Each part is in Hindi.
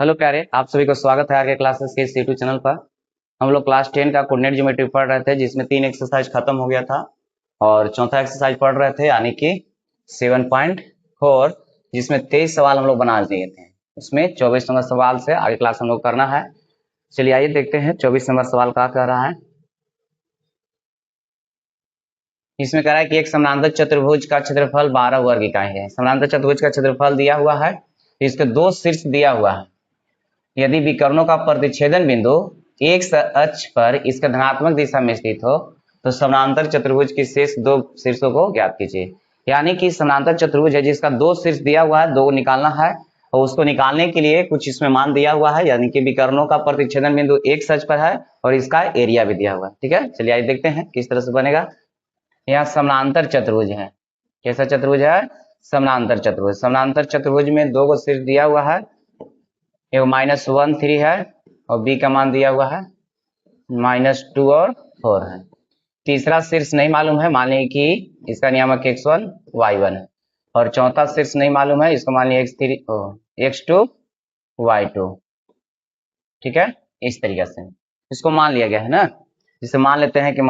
हेलो प्यारे, आप सभी को स्वागत है आगे क्लासेस के इस यूट्यूब चैनल पर। हम लोग क्लास 10 का कोऑर्डिनेट ज्योमेट्री पढ़ रहे थे, जिसमें 3 एक्सरसाइज खत्म हो गया था और चौथा एक्सरसाइज पढ़ रहे थे यानी कि 7.4, जिसमें 23 सवाल हम लोग बना दिए थे। उसमें 24 नंबर सवाल से आगे क्लास हम लोग करना है। चलिए आइए देखते हैं 24 नंबर सवाल क्या कह रहा है। इसमें कह रहा है कि एक समानांतर चतुर्भुज का क्षेत्रफल 12 वर्ग इकाई है। समानांतर चतुर्भुज का क्षेत्रफल दिया हुआ है, इसके दो शीर्ष दिया हुआ है। यदि विकर्णों का प्रतिच्छेदन बिंदु एक अक्ष पर इसके धनात्मक दिशा में स्थित हो तो समानांतर चतुर्भुज की शेष दो शीर्षों को ज्ञात कीजिए। यानी कि समानांतर चतुर्भुज है जिसका दो शीर्ष दिया हुआ है, दो निकालना है और उसको निकालने के लिए कुछ इसमें मान दिया हुआ है, यानी कि विकर्णों का प्रतिच्छेदन बिंदु एक अक्ष पर है और इसका एरिया भी दिया हुआ है। ठीक है, चलिए आइए देखते हैं किस तरह से बनेगा। यहाँ समानांतर चतुर्भुज है। कैसा चतुर्भुज है? समानांतर चतुर्भुज। समानांतर चतुर्भुज में दो को शीर्ष दिया हुआ है, एक -1 3 है और बी का मान दिया हुआ है -2 और 4 है। तीसरा शीर्ष नहीं मालूम है, मान लीजिए कि इसका नियामक x1 y1 है और चौथा शीर्ष नहीं मालूम है, इसको मान लीजिए x2 y2। ठीक है, इस तरीके से इसको मान लिया गया है ना। जिसे मान लेते हैं कि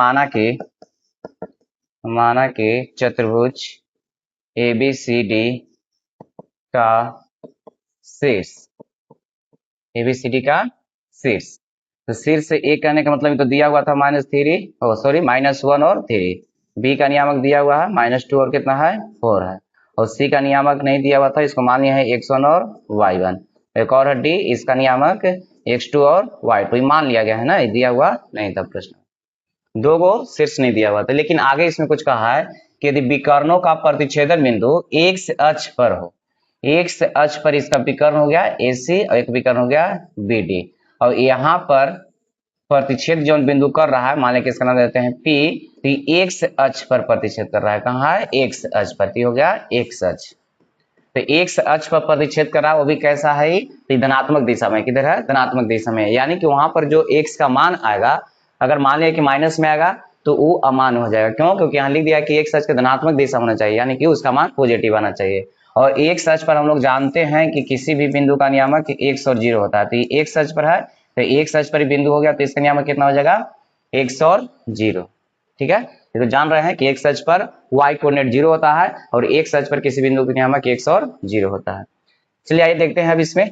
माना कि चतुर्भुज ABCD का शीर्ष ABCD का शीर्ष, तो शीर्ष से ए कहने का मतलब तो दिया हुआ था -1 और 3। बी का नियामक दिया हुआ है -2 और कितना है 4 है और सी का नियामक नहीं दिया हुआ था, इसको मान लिया है x1 और y1। एक और है डी, इसका नियामक x2 और y2 मान लिया गया है ना, दिया हुआ नहीं था प्रश्न। दो को शीर्ष नहीं दिया हुआ था, लेकिन आगे इसमें कुछ कहा है कि यदि विकर्णों का प्रतिच्छेदन बिंदु एक से अक्ष पर हो, एक से अक्ष पर इसका विकर्ण हो गया AC और एक विकर्ण हो गया BD, और यहाँ पर प्रतिच्छेद जो बिंदु कर रहा है, मान लें कि इसका नाम देते हैं P, तो एक से अक्ष पर प्रतिच्छेद कर रहा है। कहाँ है? एक से अक्ष पर, हो गया एक से अक्ष। तो एक से अक्ष पर प्रतिच्छेद कर रहा है, वो भी कैसा है? तो धनात्मक दिशा में। किधर है? धनात्मक दिशा में, यानी कि वहां पर जो x का मान आएगा, अगर मान लिया कि माइनस में आएगा तो वो अमान हो जाएगा। क्यों? क्योंकि यहाँ लिख दिया कि एक अक्ष का धनात्मक दिशा होना चाहिए, यानी कि उसका मान पॉजिटिव आना चाहिए। और एक अक्ष पर हम लोग जानते हैं कि किसी भी बिंदु का नियामक 1 और 0 होता है। तो ये एक अक्ष पर है, तो एक अक्ष पर बिंदु हो गया, तो इसका नियामक कितना हो जाएगा? 1 और 0। ठीक है, ये तो जान रहे हैं कि एक अक्ष पर y कोऑर्डिनेट 0 होता है और एक अक्ष पर किसी बिंदु का नियामक 1 और 0 होता है। चलिए आइए देखते हैं अब इसमें।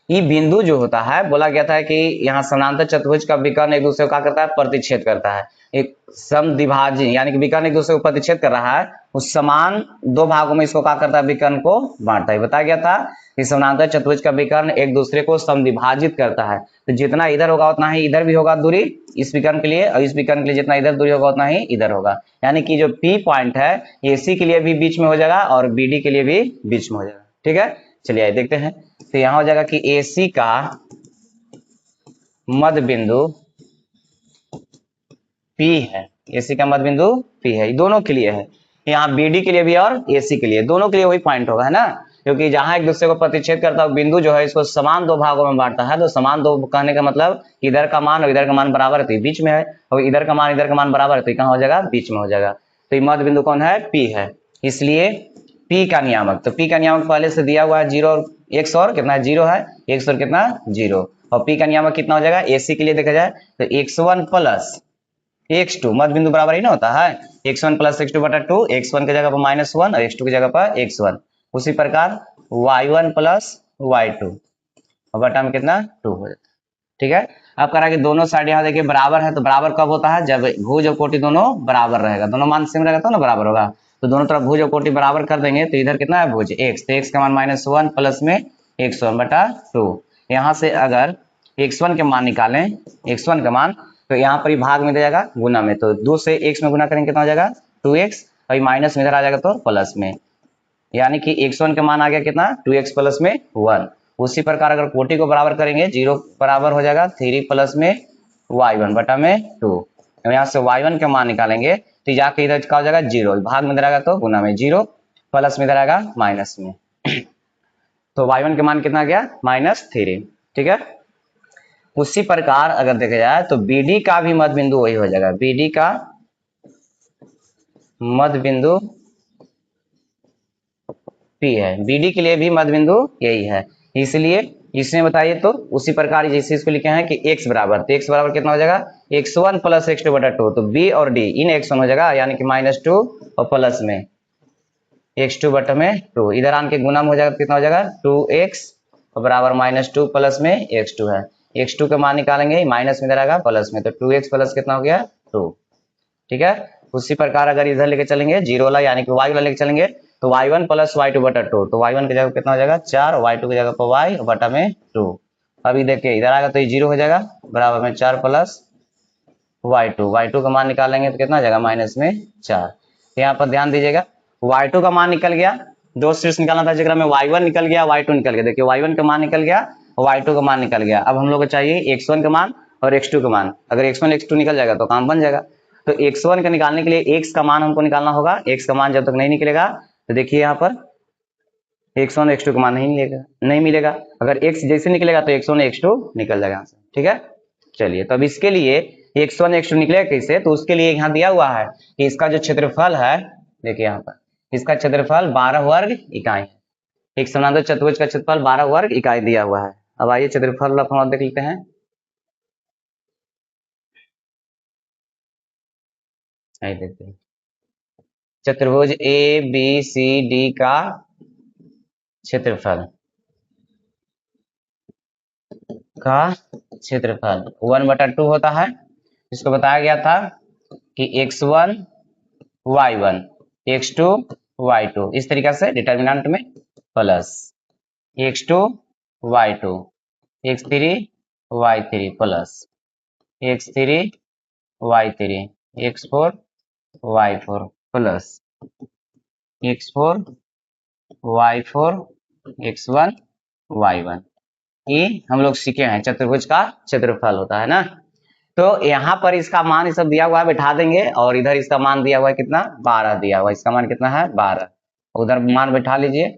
ये बिंदु जो होता है, बोला गया था कि यहाँ समानांतर चतुर्भुज का विकर्ण एक दूसरे को क्या करता है? प्रतिच्छेद करता है। एक समद्विभाजन यानी कि विकर्ण एक दूसरे को प्रतिच्छेद कर रहा है, उस समान दो भागों में इसको क्या करता है? विकर्ण को बांटता है। बताया गया था कि समानांतर चतुर्भुज का विकर्ण एक दूसरे को समद्विभाजित करता है, तो जितना इधर होगा उतना ही इधर भी होगा दूरी इस विकर्ण के लिए, और इस विकर्ण के लिए जितना इधर दूरी होगा उतना ही इधर होगा। यानी कि जो P पॉइंट है ये C के लिए भी बीच में हो जाएगा और BD के लिए भी बीच में हो जाएगा। ठीक है, चलिए आइए देखते हैं। तो यहां हो जाएगा कि AC का मध्य बिंदु P है। AC का मध्य बिंदु P है, दोनों के लिए है। यहाँ BD के लिए भी और AC के लिए, दोनों के लिए वही पॉइंट होगा, है ना। क्योंकि जहां एक दूसरे को प्रतिच्छेद करता है बिंदु जो है इसको समान दो भागों में बांटता है, तो समान दो कहने का मतलब इधर का मान और इधर का मान बराबर है तो बीच में है, और इधर का मान बराबर है तो कहां हो जाएगा? बीच में हो जाएगा। तो ये मध्य बिंदु कौन है? P है। इसलिए P का नियामक, तो P का नियामक पहले से दिया हुआ है 0 और 1 और कितना है? 0 है, 1 और कितना? 0। और P का नियामक कितना हो जाएगा? AC के लिए देखा जाए तो x1 प्लस x2, मध्य बिंदु बराबर ही ना होता है, x1 प्लस x2 बटा 2, x1 की जगह पर -1 और x2 की जगह पर x1। उसी प्रकार y1 प्लस y2 और बटा में कितना? 2 हो जाता है। ठीक है, अब कह रहा है कि दोनों साइड यहाँ देखिए बराबर है, तो बराबर कब होता है? जब भुज और कोटि दोनों बराबर रहेगा, दोनों मान सेम रहेगा तो ना बराबर होगा। तो दोनों तरफ भुज और कोटि बराबर कर देंगे तो इधर कितना है? भुज x, तो x का मान -1 प्लस में x1 बटा 2। यहाँ से अगर x1 के मान निकालें, x1 का मान, तो यहाँ पर ही भाग में दे जाएगा गुना में, तो 2 से x में गुना करेंगे कितना हो जाएगा? 2x, और ये माइनस में इधर आ जाएगा तो प्लस में, यानी कि x1 का मान आ गया कितना? 2x प्लस में 1। उसी प्रकार अगर कोटि को बराबर करेंगे, 0 बराबर हो जाएगा 3 प्लस में y1 बटा में 2। यहाँ से y1 का मान निकालेंगे तो जाके इधर क्या हो जाएगा? 0, भाग में इधर आएगा तो गुना में, 0 प्लस में इधर आएगा माइनस में। तो y1 के मान कितना गया? -3। ठीक है, उसी प्रकार अगर देखा जाए तो BD का भी मध्य बिंदु वही हो जाएगा। BD का मध्य बिंदु P है, BD के लिए भी मध्य बिंदु यही है। इसलिए इसमें बताइए तो उसी प्रकार जैसे इसको लिखे हैं कि x बराबर, तो x बराबर कितना हो जाएगा x1 प्लस x2 बटा 2, तो b और d इन x1 हो जाएगा यानी कि -2 और प्लस में x2 बटा में 2, इधर आन के गुना में हो जाएगा, कितना हो जाएगा 2x बराबर -2 प्लस में x2 है, x2 का मान निकालेंगे माइनस में इधर आएगा प्लस में, तो 2x प्लस कितना हो गया 2। ठीक है, उसी प्रकार अगर इधर लेके चलेंगे जीरो वाला यानी कि y वाला लेके चलेंगे तो y1 प्लस y2 बटा 2, तो y1 की जगह कितना हो जाएगा 4, y2 की जगह पर y बटा में 2। अभी देखिए इधर आएगा तो ये जीरो हो जाएगा बराबर में 4 प्लस y2 का मान निकालेंगे तो कितना हो जाएगा माइनस में 4। यहाँ पर ध्यान दीजिएगा y2 का मान निकल गया, दो शीर्ष निकालना था जिसमें y1 निकल गया y2 निकल गया, देखिए y1 का मान निकल गया y2 का मान निकल गया। अब हम लोग को चाहिए x1 का मान और x2 का मान, अगर x1 x2 निकल जाएगा तो काम बन जाएगा। तो x1 का निकालने के लिए x का मान हमको निकालना होगा, x का मान जब तक नहीं निकलेगा तो देखिए यहाँ पर x1 x2 का मान नहीं मिलेगा, अगर x जैसे निकलेगा तो x1 x2 निकल जाएगा। ठीक है, चलिए तो अब इसके लिए x1 x2 निकलेगा कैसे, तो उसके लिए यहाँ दिया हुआ है कि इसका जो क्षेत्रफल है, देखिए यहाँ पर इसका क्षेत्रफल 12 वर्ग इकाई है, एक समानांतर चतुर्भुज का क्षेत्रफल 12 वर्ग इकाई दिया हुआ है। अब आइए क्षेत्रफल वाला फॉर्मूला देख लेते हैं। आइए देखते हैं चतुर्भुज ए बी सी डी का क्षेत्रफल 1/2 होता है। इसको बताया गया था कि x1 y1 x2 y2 इस तरीका से डिटर्मिनेंट में plus x2 y2 x3 y3 plus x3 y3 x4 y4 plus x4 y4 x1 y1, ये हम लोग सीखे हैं चतुर्भुज का क्षेत्रफल होता है ना। तो यहाँ पर इसका मान ये सब दिया हुआ है, बैठा देंगे और इधर इसका मान दिया हुआ है कितना 12 दिया हुआ है, इसका मान कितना है 12, उधर मान बैठा लीजिए।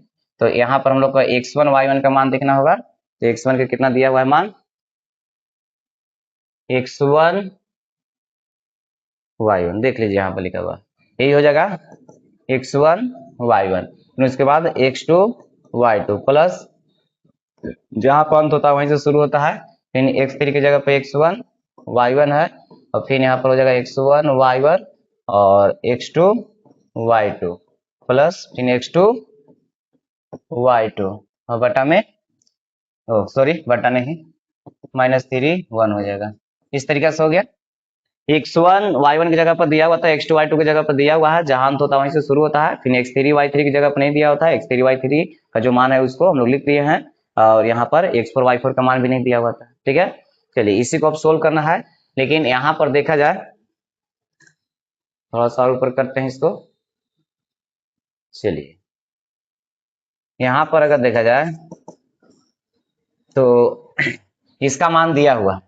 तो यहाँ पर हम लोग को x1 y1 का मान देखना होगा, तो x1 का कितना दिया हुआ है मान x1 y1 देख लीजिए यहाँ पर लिखा हुआ यही हो जाएगा x1 y1, फिर उसके बाद x2 y2 प्लस जहां पर अंत होता है वहीं से शुरू होता है, फिर x3 की जगह पे x1 y1 है और फिर यहाँ पर हो जाएगा x1 y1 और x2 y2 प्लस फिर x2 y2 और बटा में बटा नहीं -3 1 हो जाएगा। इस तरीके से हो गया, x1 y1 की जगह पर दिया हुआ था, x2 y2 की जगह पर दिया हुआ है, जहां अंत होता है वहीं से शुरू होता है, फिर x3 y3 की जगह पर नहीं दिया होता है, x3 y3 का जो मान है उसको हम लोग लिख दिए हैं और यहाँ पर x4 y4 का मान भी नहीं दिया हुआ था। ठीक है, चलिए इसी को अब सोल्व करना है, लेकिन यहाँ पर देखा जाए थोड़ा सा ऊपर करते हैं इसको। चलिए यहाँ पर अगर देखा जाए तो इसका मान दिया हुआ है,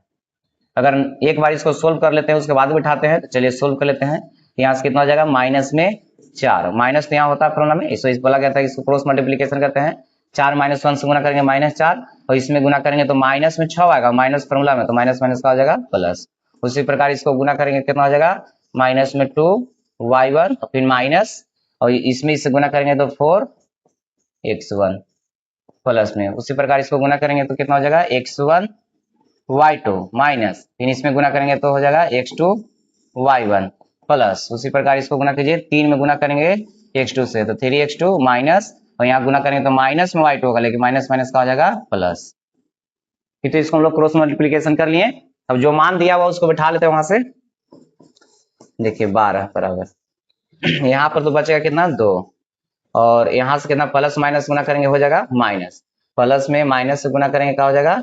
अगर एक बार इसको सोल्व कर लेते हैं उसके बाद बिठाते हैं, तो चलिए सोल्व कर लेते हैं। यहाँ से कितना हो जाएगा -4, माइनस तो यहाँ होता है फॉर्मूला में, इसको बोला गया था इसको क्रॉस मल्टीप्लीकेशन करते हैं, 4 - 1 से गुना करेंगे -4 और इसमें गुना करेंगे तो माइनस में 6 आएगा, माइनस फॉर्मूला में तो माइनस माइनस का हो जाएगा प्लस। उसी प्रकार इसको गुना करेंगे कितना हो जाएगा -2 y1 और फिर माइनस और इसमें इससे गुना करेंगे तो 4x1 प्लस में, उसी प्रकार इसको गुना करेंगे तो कितना हो जाएगा x1 y2 माइनस, फिर इसमें गुना करेंगे तो हो जाएगा x2 y1 प्लस, उसी प्रकार इसको गुना कीजिए 3 में गुना करेंगे x2 से तो 3x2 माइनस और यहाँ गुना करेंगे तो माइनस में y2 होगा, लेकिन माइनस माइनस का हो जाएगा प्लस। फिर तो इसको हम लोग क्रॉस मल्टीप्लीकेशन कर लिए। अब जो मान दिया हुआ उसको बैठा लेते हैं वहां से, देखिए 12 बराबर यहाँ पर तो बचेगा कितना 2 और यहाँ से कितना प्लस माइनस गुना करेंगे हो जाएगा माइनस, प्लस में माइनस से गुना करेंगे क्या हो जाएगा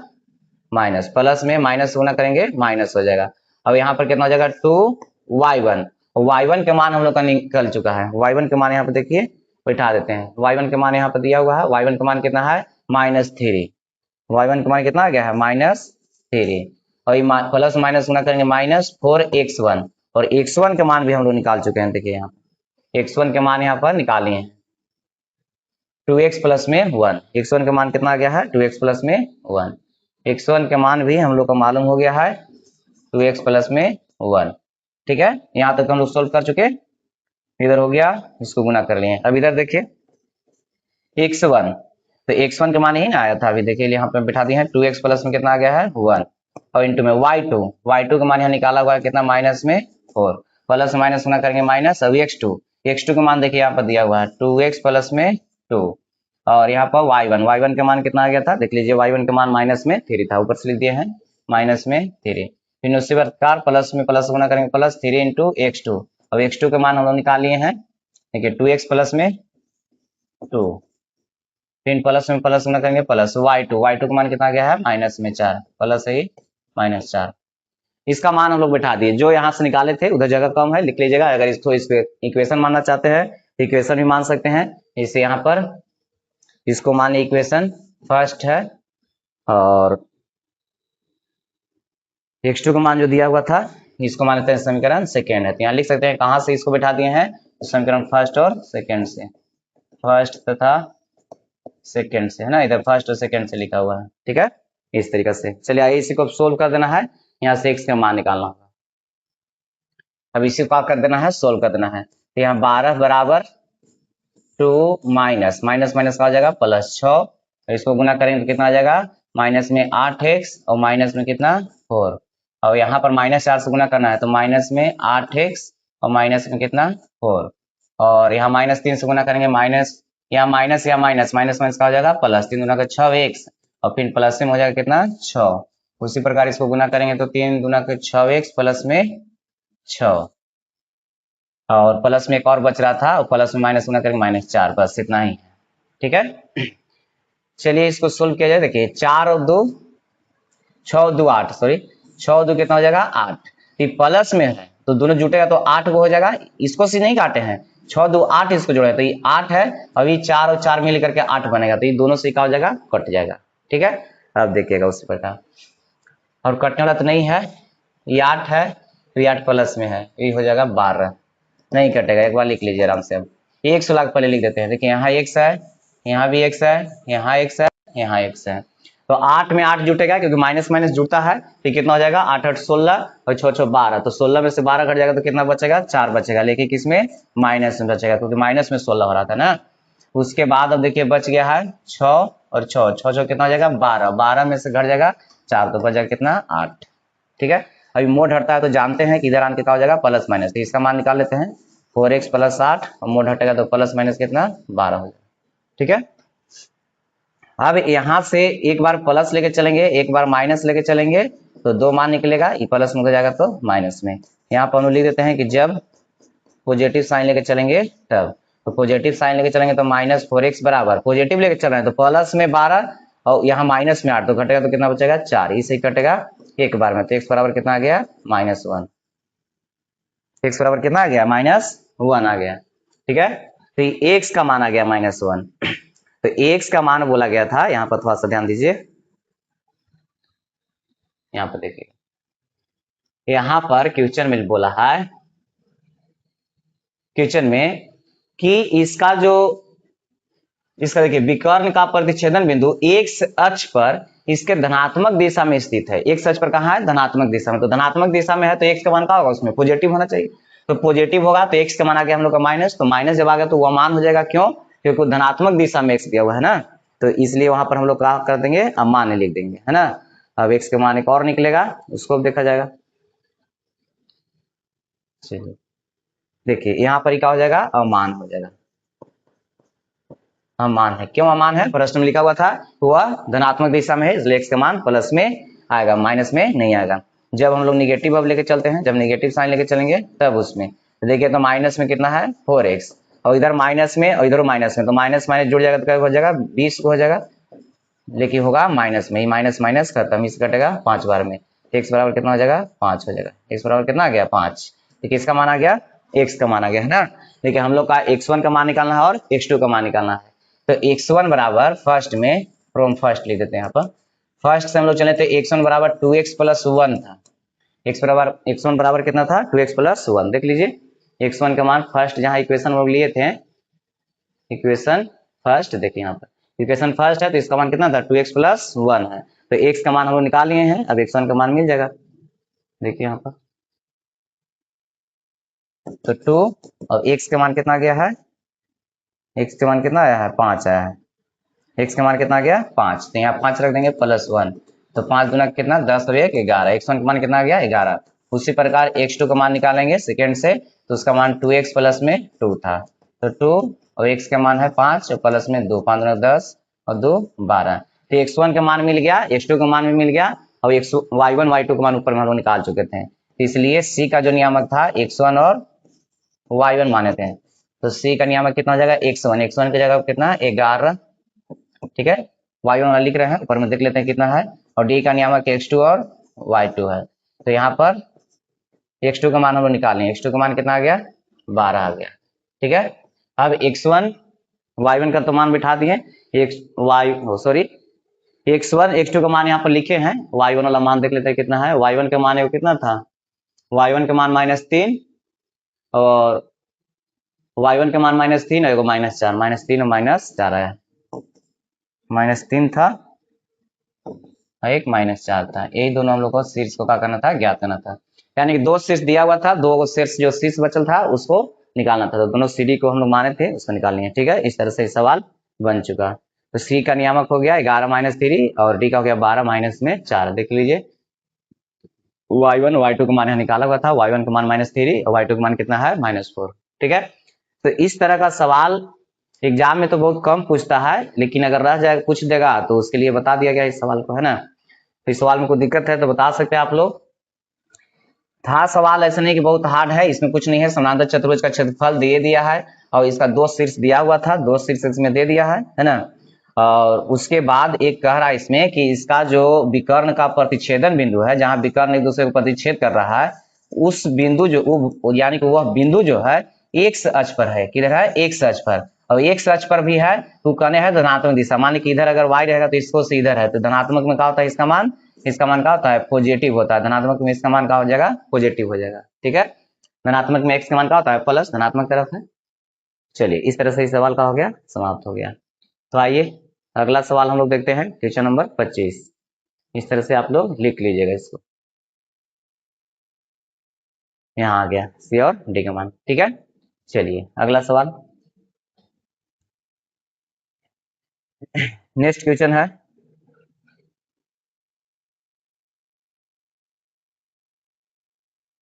माइनस, प्लस में माइनस गुना करेंगे माइनस हो जाएगा। अब यहाँ पर कितना हो जाएगा 2y1, y1 के मान हम लोग का निकल चुका है, y1 के मान यहाँ पे देखिए बैठा देते हैं, y1 के मान यहाँ पर दिया हुआ है, y1 के मान कितना है -3, y1 के मान कितना आ गया है -3 और ये प्लस माइनस गुना करेंगे -4x1 और x1 के मान भी हम लोग निकाल चुके हैं, देखिए यहाँ x1 के मान यहाँ पर निकाले हैं 2x प्लस में 1, x1 का मान कितना आ गया है 2x प्लस में 1, x1 के मान भी हम लोग को मालूम हो गया है 2x प्लस में 1। ठीक है, यहाँ तक हम लोग सोल्व कर चुके, इधर हो गया इसको गुना कर लिए। अब इधर देखिए x1 तो x1 के मान ही ना आया था, अभी देखिए यहाँ पे बिठा दिए हैं 2x प्लस में कितना आ गया है 1 और इंटू में y2 का मान यहाँ निकाला हुआ है कितना माइनस में 4 प्लस माइनस गुना करेंगे माइनस, अभी x2 का मान देखिए यहाँ पर दिया हुआ है 2x प्लस में 2 और यहाँ पर y1 का मान कितना आ गया था देख लीजिए, y1 का मान माइनस में 3 था, ऊपर से लिख दिए हैं माइनस में 3, फिर उसी प्रकार प्लस में प्लस गुना करेंगे प्लस 3 इंटू x2, अब x2 का मान हम लोग निकाल लिए हैं देखिए 2x प्लस में 2, फिर प्लस में प्लस गुना करेंगे प्लस y2 का मान कितना आ गया है माइनस में 4 प्लस है -4, इसका मान हम लोग बैठा दिए, जो यहाँ से निकाले थे उधर जगह कम है लिख लीजिएगा, अगर इसको इस इक्वेशन मानना चाहते हैं इक्वेशन भी मान सकते हैं, इसे यहाँ पर इसको मान ली इक्वेशन फर्स्ट है और x2 का मान जो दिया हुआ था इसको मान लेते हैं समीकरण सेकेंड है, तो यहाँ लिख सकते हैं कहाँ से इसको बैठा दिए हैं समीकरण फर्स्ट और सेकेंड से, फर्स्ट तथा सेकेंड से है ना, इधर फर्स्ट और सेकेंड से लिखा हुआ है, ठीक है इस तरीके से। चलिए आइए इसी को सोल्व कर देना है, यहाँ से x का मान निकालना होगा, अब इसी को कर देना है सोल्व कर देना है, तो यहाँ 12 बराबर 2 माइनस माइनस माइनस का हो जाएगा प्लस 6, इसको गुना करेंगे तो कितना आ जाएगा माइनस में 8x और माइनस में कितना 4, और यहाँ पर -4 से गुना करना है तो माइनस में 8x और माइनस में कितना 4, और यहाँ -3 से गुना करेंगे माइनस, यहाँ माइनस या माइनस माइनस माइनस का हो जाएगा प्लस, 3 गुना का 6x और फिर प्लस में हो जाएगा कितना 6, उसी प्रकार इसको गुना करेंगे तो 3 गुना के 6x प्लस में 6 और प्लस में एक और बच रहा था और प्लस में माइनस गुना करेंगे -4, बस इतना ही है, ठीक है। चलिए इसको सोल्व किया जाए, देखिए 4 और 2 6 और 2 8, सॉरी 6 और 2 कितना हो जाएगा 8, तो प्लस में है तो दोनों जुटेगा तो 8 को हो जाएगा, इसको से नहीं काटे हैं 6 2 8 इसको जोड़े तो ये 8 है, अभी 4 और 4 मिल करके 8 बनेगा, तो ये दोनों से क्या हो जाएगा कट जाएगा, ठीक है। अब देखिएगा उसी प्रकार, और कटने वाला तो नहीं है, ये 8 है तो ये 8 प्लस में है, ये हो जाएगा 12, नहीं कटेगा, एक बार लिख लीजिए आराम से। अब 100 लाख पहले लिख देते हैं, देखिए यहाँ x है, यहाँ भी x है, यहाँ x है, यहाँ x है, तो 8 में 8 जुटेगा क्योंकि माइनस माइनस जुड़ता है, तो कितना हो जाएगा 8 8 16 और 6 6 12, तो 16 में से 12 घट जाएगा तो कितना बचेगा 4 बचेगा, लेकिन किसमें माइनस में बचेगा क्योंकि माइनस में 16 हो रहा था ना। उसके बाद अब देखिए बच गया है 6 और 6 6 6 कितना हो जाएगा 12, 12 में से घट जाएगा 4 तो बच जाएगा कितना 8, ठीक है। अभी मोड हटता है तो जानते हैं कि इधर आने कितना हो जाएगा प्लस माइनस, तो इसका मान निकाल लेते हैं 4x प्लस 8 और मोड हटेगा तो प्लस माइनस कितना 12 हो जाएगा, ठीक है। अब यहाँ से एक बार प्लस लेके चलेंगे एक बार माइनस लेके चलेंगे तो दो मान निकलेगा, ये प्लस में हो जाएगा तो माइनस में, यहाँ पर हम लिख देते हैं कि जब पॉजिटिव साइन लेके चलेंगे तब, तो पॉजिटिव साइन लेके चलेंगे तो -4x बराबर पॉजिटिव लेके चल रहे हैं तो प्लस में 12 और यहाँ माइनस में 8, तो घटेगा तो कितना बचेगा 4, इसे कटेगा एक बार में, तो x बराबर कितना आ गया -1, x बराबर कितना आ गया -1 आ गया, ठीक है। तो ये x का मान आ गया -1, तो x का मान बोला गया था, यहाँ पर थोड़ा सा ध्यान दीजिए, यहाँ पर देखिए यहाँ पर क्वेश्चन में बोला है, क्वेश्चन में कि इसका जो इसका देखिए विकर्ण का प्रतिच्छेदन बिंदु x अक्ष पर इसके धनात्मक दिशा में स्थित है, x अक्ष पर कहाँ है धनात्मक दिशा में, तो धनात्मक दिशा में है तो x का मान क्या होगा उसमें पॉजिटिव होना चाहिए, तो पॉजिटिव होगा तो x का मान आ गया हम लोग का माइनस, तो माइनस जब आ गया तो वह मान हो जाएगा, क्यों क्योंकि धनात्मक दिशा में x दिया हुआ है ना, तो इसलिए वहां पर हम लोग क्या कर देंगे अमान लिख देंगे, है ना। अब x का मान एक और निकलेगा उसको अब देखा जाएगा, चलिए देखिए यहाँ पर क्या हो जाएगा अमान हो जाएगा, अमान है, क्यों अमान है प्रश्न में लिखा हुआ था वह धनात्मक दिशा में है इसलिए x का मान प्लस में आएगा माइनस में नहीं आएगा, जब हम लोग निगेटिव अब लेके चलते हैं, जब निगेटिव साइन लेके चलेंगे तब उसमें तो देखिए तो माइनस में कितना है 4x और इधर माइनस में और इधर माइनस में, तो माइनस माइनस जुड़ जाएगा तो क्या हो जाएगा 20 हो जाएगा, लेकिन होगा माइनस में, माइनस माइनस खत्म, इस कटेगा 5 बार में, x बराबर कितना हो जाएगा 5 हो जाएगा, x बराबर कितना आ गया 5, तो किसका मान आ गया x का मान आ गया है ना। देखिए हम लोग का x1 का मान निकालना है और x2 का मान निकालना है, तो x1 बराबर फर्स्ट में फ्रॉम फर्स्ट लिख देते हैं, यहाँ पर फर्स्ट से हम लोग चले तो x1 बराबर 2x प्लस 1 था, x1 बराबर कितना था 2x प्लस 1, देख लीजिए x1 का मान फर्स्ट जहाँ इक्वेशन हम लोग लिए थे, इक्वेशन फर्स्ट देखिए यहाँ पर इक्वेशन फर्स्ट है तो इसका मान कितना था 2x प्लस 1 है, तो x का मान हम लोग निकाल लिए हैं, अब x1 का मान मिल जाएगा, देखिए यहाँ पर तो 2 और x का मान कितना गया है, x का मान कितना आया है 5 आया है, x का मान कितना आ गया 5, तो यहाँ 5 रख देंगे +1, तो 5 दूना कितना 10 और 1 11, x1 का मान कितना आ गया 11। उसी प्रकार x2 का मान निकालेंगे सेकेंड से, तो उसका मान 2x प्लस में 2 था, तो 2 और x का मान है 5 और प्लस में 2, 5 दूना 10 और 2 12, तो x1 का मान मिल गया, x2 का मान भी मिल गया, और y1 y2 का मान ऊपर में हम लोग निकाल चुके थे, इसलिए c का जो नियामक था x1 और y1 माने थे, तो c का नियामक कितना हो जाएगा x1, x1 की जगह कितना 11, ठीक है, y1 वाला लिख रहे हैं, ऊपर में देख लेते हैं कितना है, और d का नियामक x2 और y2 है, तो यहाँ पर x2 का मान हम लोग निकालें, x2 का मान कितना आ गया 12 आ गया, ठीक है। अब x1 y1 का तो मान बिठा दिए, x1 x2 का मान यहाँ पर लिखे हैं, y1 वाला मान देख लेते हैं कितना है, y1 का मान है वो कितना था, y1 का मान -3 और y1 का मान -3 और -4, -3 और -4 है, -3 था और एक -4 था, यही दोनों हम लोग को शीर्ष को क्या करना था, ज्ञात करना था, यानी कि 2 शीर्ष दिया हुआ था, 2 शीर्ष जो शीर्ष बचल था उसको निकालना था, तो दोनों CD को हम लोग माने थे उसको निकाल लिए, ठीक है। इस तरह से सवाल बन चुका, तो C का नियामक हो गया 11 - 3 और D का हो गया 12 - में 4, देख लीजिए y1 y2 का मान यहाँ निकाला हुआ था, y1 का मान -3 और y2 का मान कितना है -4, ठीक है। तो इस तरह का सवाल एग्जाम में तो बहुत कम पूछता है, लेकिन अगर रह जाए पूछ देगा तो उसके लिए बता दिया गया इस सवाल को, है ना। तो इस सवाल में कोई दिक्कत है तो बता सकते हैं आप लोग, था सवाल ऐसा नहीं कि बहुत हार्ड है, इसमें कुछ नहीं है, समानांतर चतुर्भुज का क्षेत्रफल दे दिया है और इसका 2 शीर्ष दिया हुआ था, 2 शीर्ष इसमें दे दिया है ना, और उसके बाद एक कह रहा है इसमें कि इसका जो विकर्ण का प्रतिच्छेदन बिंदु है, जहां विकर्ण एक दूसरे को प्रतिच्छेद कर रहा है, उस बिंदु जो यानी कि वह बिंदु जो है x अक्ष पर है, किधर है x अक्ष पर, और x अक्ष पर भी है तो कहने है धनात्मक दिशा, मान ली कि इधर अगर y रहेगा तो इसको से इधर है, तो धनात्मक में क्या होता है इसका मान क्या होता है पॉजिटिव होता है, धनात्मक में इसका मान क्या हो जाएगा पॉजिटिव हो जाएगा, ठीक है। धनात्मक में x का मान क्या होता है प्लस, धनात्मक तरफ है। चलिए इस तरह से इस सवाल का हो गया समाप्त हो गया। तो आइए अगला सवाल हम लोग देखते हैं, क्वेश्चन नंबर 25, इस तरह से आप लोग लिख लीजिएगा इसको, यहाँ आ गया सी और डी का मान, ठीक है। चलिए अगला सवाल, नेक्स्ट क्वेश्चन है,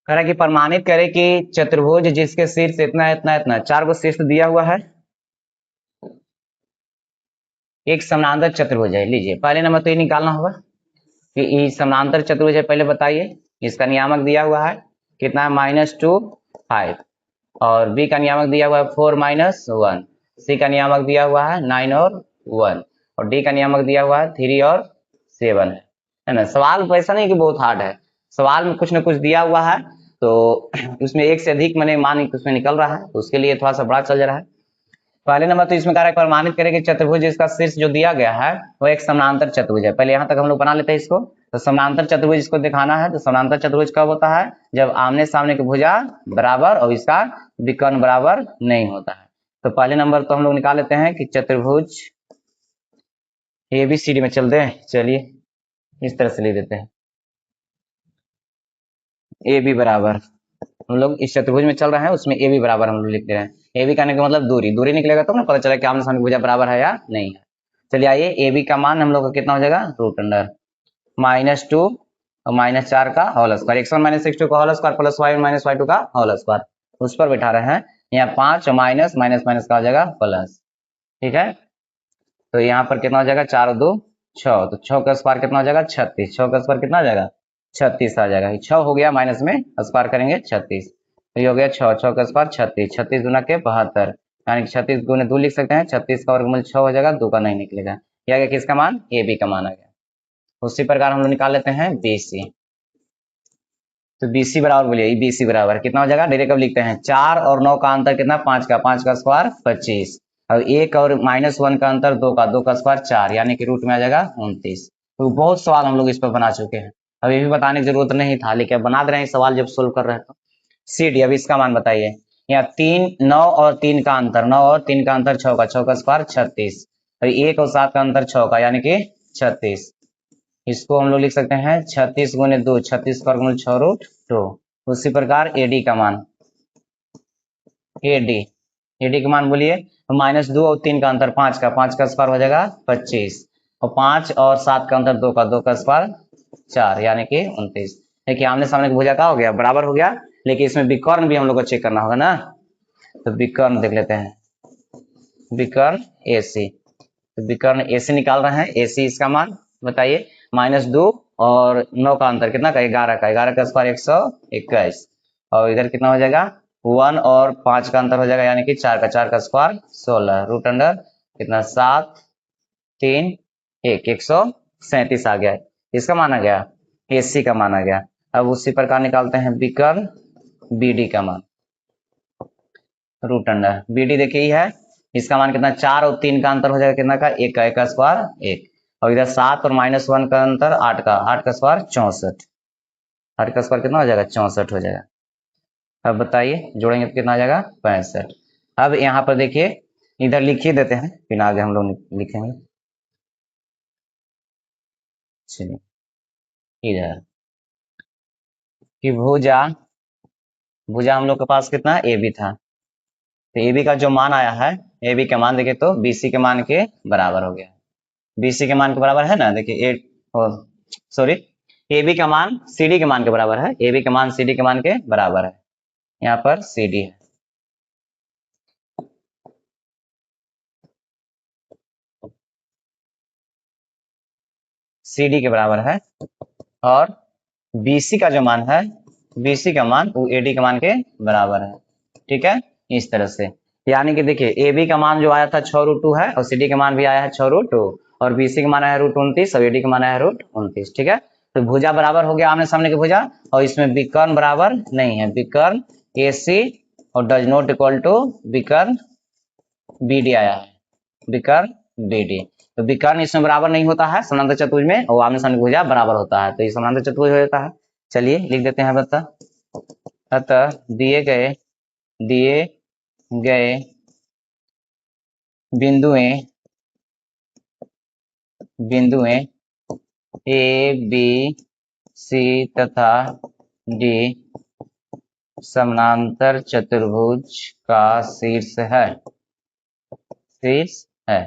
कह रहा है कि प्रमाणित करें कि चतुर्भुज जिसके शीर्ष इतना इतना इतना 4 गो शीर्ष दिया हुआ है, एक समानांतर चतुर्भुज है। लीजिए पहले नंबर तो ये निकालना होगा कि ये समानांतर चतुर्भुज है, पहले बताइए इसका नियामक दिया हुआ है कितना है -2 5, और बी का नियामक दिया हुआ है 4 - 1, सी का नियामक दिया हुआ है 9 और 1, और डी का नियामक दिया हुआ है 3 और 7 है ना। सवाल ऐसा नहीं कि बहुत हार्ड है, सवाल में कुछ ना कुछ दिया हुआ है, तो उसमें एक से अधिक मैंने मान उसमें निकल रहा है, तो उसके लिए थोड़ा सा बड़ा चल रहा है। पहले नंबर तो इसमें कह रहा है प्रमाणित करें कि चतुर्भुज जिसका शीर्ष जो दिया गया है वो एक समानांतर चतुर्भुज है, पहले यहाँ तक हम लोग बना लेते हैं इसको। तो समानांतर चतुर्भुज इसको दिखाना है, तो समानांतर चतुर्भुज कब होता है जब आमने सामने की भुजा बराबर और इसका विकर्ण बराबर नहीं होता है। तो पहले नंबर तो हम लोग निकाल लेते हैं कि चतुर्भुज ABCD में चलते हैं, चलिए इस तरह से लिख देते हैं AB बराबर, हम लोग इस चतुर्भुज में चल रहे हैं उसमें AB बराबर हम लोग लिख दे रहे हैं, AB कहने का मतलब दूरी, दूरी निकलेगा तो ना पता चला कि आमने सामने भुजा बराबर है या नहीं है। चलिए आइए AB का मान हम लोग का कितना हो जाएगा √2 और -4 का होल स्क्वायर, x1 - x2 का whole square plus y1 - y2 का होल स्क्वायर, उस पर बैठा रहे हैं, यहाँ 5 और माइनस माइनस माइनस का हो जाएगा प्लस, ठीक है। तो यहाँ पर कितना हो जाएगा 4 और 2 6, तो 6 का स्क्वायर कितना हो जाएगा 36, 6 का स्क्वायर कितना आ जाएगा 36 आ जाएगा, 6 हो गया माइनस में स्क्वायर करेंगे 36, तो ये हो गया 6, 6 का स्क्वायर 36, 36 दूना के 72, यानी कि 36 गुने 2 लिख सकते हैं, 36 का वर्गमूल 6 हो जाएगा, 2 का नहीं निकलेगा, ये आ गया किसका मान AB का मान आ गया। उसी प्रकार हम लोग निकाल लेते हैं BC, तो BC बराबर बोलिए BC बराबर कितना हो जाएगा, डायरेक्ट अब लिखते हैं 4 और 9 का अंतर कितना 5 का स्क्वायर 25, और 1 और -1 का अंतर 2 का स्क्वायर 4, यानी कि रूट में आ जाएगा 29। तो बहुत सवाल हम लोग इस पर बना चुके हैं, अब ये भी बताने की जरूरत नहीं था, लेकिन बना दे रहे हैं सवाल जब सोल्व कर रहे हैं तो। CD अब इसका मान बताइए, यहाँ 3 9 और 3 का अंतर 9 और 3 का अंतर 6 का स्क्वायर 36, और 1 और 7 का अंतर 6 का यानी कि 36, इसको हम लोग लिख सकते हैं 36 गुने 2, 36 का वर्गमूल 6√2। उसी प्रकार AD का मान, AD का मान बोलिए, तो -2 और 3 का अंतर 5 का, 5 का स्क्वायर हो जाएगा 25, और 5 और 7 का अंतर 2 का, 2 का स्क्वायर 4 यानी कि 29। देखिए आमने सामने की भुजा का हो गया, बराबर हो गया, लेकिन इसमें विकर्ण भी हम लोग को चेक करना होगा ना। तो विकर्ण देख लेते हैं, विकर्ण AC, तो विकर्ण AC निकाल रहे हैं। AC इसका मान बताइए, -2 और 9 का अंतर कितना का, 11 का, 11 का स्क्वायर 121, और इधर कितना हो जाएगा 1 और 5 का अंतर हो जाएगा यानी कि 4 का, 4 का स्क्वायर 16, रूट अंडर कितना 7 3 1, 137 आ गया। इसका माना गया, AC का माना गया। अब उसी प्रकार निकालते हैं विकर्ण BD का मान, रूट अंडर BD देखिए ही है, इसका मान कितना 4 और 3 का अंतर हो जाएगा कितना का, 1 का, 1 का स्क्वायर 1, और इधर 7 और -1 का अंतर 8 का, 8 का स्क्वायर 64, 8 का स्क्वायर कितना हो जाएगा 64 हो जाएगा। अब बताइए जोड़ेंगे तो कितना आ जाएगा 65। अब यहाँ पर देखिए इधर लिख ही देते हैं, फिर आगे हम लोग लिखेंगे। चलिए इधर कि भुजा, भुजा हम लोग के पास कितना AB था, तो AB का जो मान आया है, AB का मान देखिए तो BC के मान के बराबर हो गया। BC के मान के बराबर है ना, देखिए सॉरी AB का मान CD के मान के बराबर है, AB का मान CD के मान के बराबर है, यहाँ पर CD है। CD के बराबर है, और BC का जो मान है, BC का मान वो AD के मान के बराबर है। ठीक है, इस तरह से, यानी कि देखिए AB का मान जो आया था 6√2 है, और CD का मान भी आया है 6√2, और BC का मान आया है √29, और AD का मान आया है √29। ठीक है, तो भुजा बराबर हो गया आमने सामने की भुजा, और इसमें विकर्ण बराबर नहीं है, विकर्ण AC और डज नॉट इक्वल टू विकर्ण BD आया है, विकर्ण BD। तो विकर्ण इसमें बराबर नहीं होता है समानांतर चतुर्भुज में, और आमने सामने भुजा बराबर होता है, तो ये समानांतर चतुर्भुज हो जाता है। चलिए लिख देते हैं। अतः दिए गए बिंदुएं A, B, C तथा D समानांतर चतुर्भुज का शीर्ष है, शीर्ष है।